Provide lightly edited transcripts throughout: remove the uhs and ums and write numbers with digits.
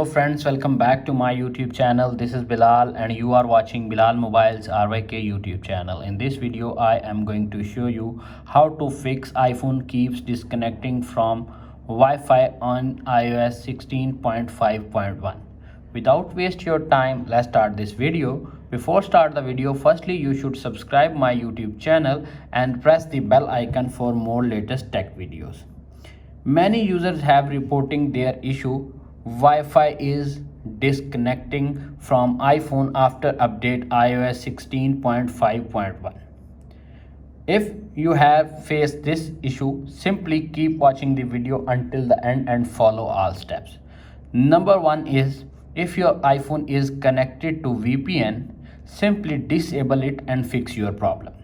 Hello friends, welcome back to my YouTube channel. This is Bilal and you are watching Bilal Mobiles RYK YouTube channel. In this video, I am going to show you how to fix iPhone keeps disconnecting from Wi-Fi on iOS 16.5.1. Without waste your time, let's start this video. Before start the video, firstly you should subscribe my YouTube channel and press the bell icon for more latest tech videos. Many users have reporting their issue Wi-Fi is disconnecting from iPhone after update iOS 16.5.1. If you have faced this issue, simply keep watching the video until the end and follow all steps. Number 1 is if your iPhone is connected to VPN, simply disable it and fix your problem.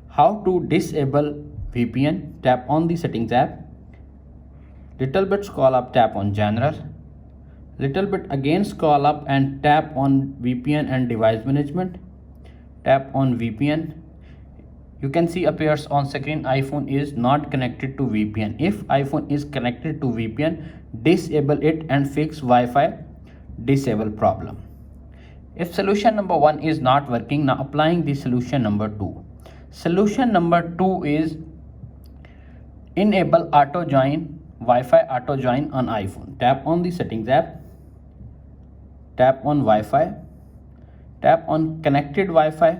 How to disable VPN? Tap on the settings app. Little bit scroll up, tap on general. Little bit again scroll up and tap on VPN and device management. Tap on VPN. You can see appears on screen iPhone is not connected to VPN. If iPhone is connected to VPN, disable it and fix Wi-Fi disable problem. If solution number 1 is not working, now applying the solution number 2. Solution number 2 is enable auto join, Wi-Fi auto join on iPhone. Tap on the settings app. Tap on Wi-Fi. Tap on connected Wi-Fi.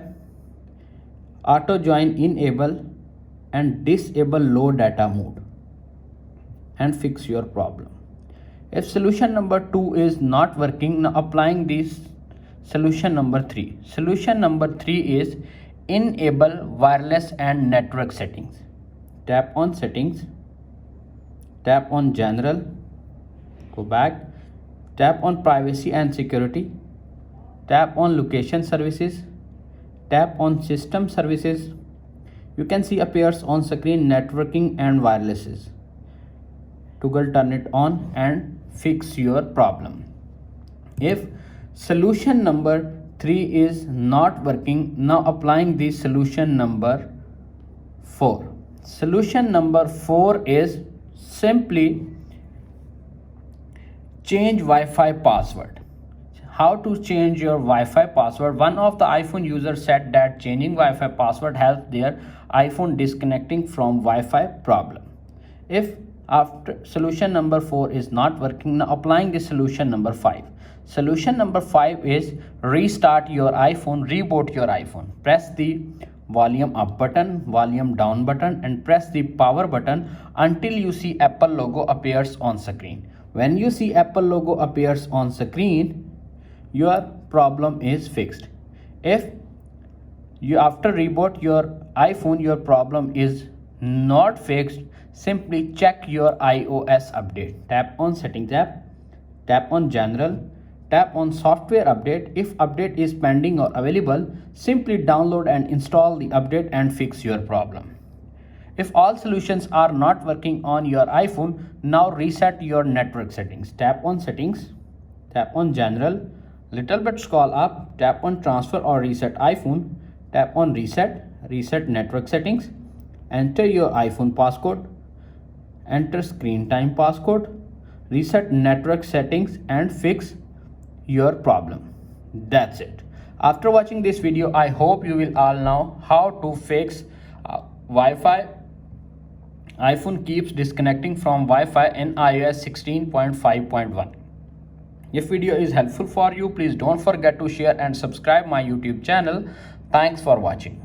Auto join enable and disable low data mode and fix your problem. If solution number 2 is not working, now applying this solution number 3. Solution number 3 is enable wireless and network settings. Tap on settings. Tap on general. Go back. Tap on privacy and security. Tap on location services. Tap on system services. You can see appears on screen networking and wirelesses. Toggle turn it on and fix your problem. If solution number 3 is not working, now applying the solution number 4. Solution number 4 is simply change Wi-Fi password. How to change your Wi-Fi password? One of the iPhone users said that changing Wi-Fi password helps their iPhone disconnecting from Wi-Fi problem. If after solution number 4 is not working, now applying the solution number 5. Solution number 5 is restart your iPhone, reboot your iPhone. Press the volume up button, volume down button and press the power button until you see Apple logo appears on screen. When you see Apple logo appears on screen, your problem is fixed. If you after reboot your iPhone, your problem is not fixed, simply check your iOS update. Tap on settings app, tap on general, tap on software update. If update is pending or available, simply download and install the update and fix your problem. If all solutions are not working on your iPhone, now reset your network settings. Tap on settings, tap on general, little bit scroll up, tap on transfer or reset iPhone, tap on reset, reset network settings, enter your iPhone passcode, enter screen time passcode, reset network settings and fix your problem. That's it. After watching this video, I hope you will all know how to fix Wi-Fi iPhone keeps disconnecting from Wi-Fi in iOS 16.5.1. If video is helpful for you, please don't forget to share and subscribe my YouTube channel. Thanks for watching.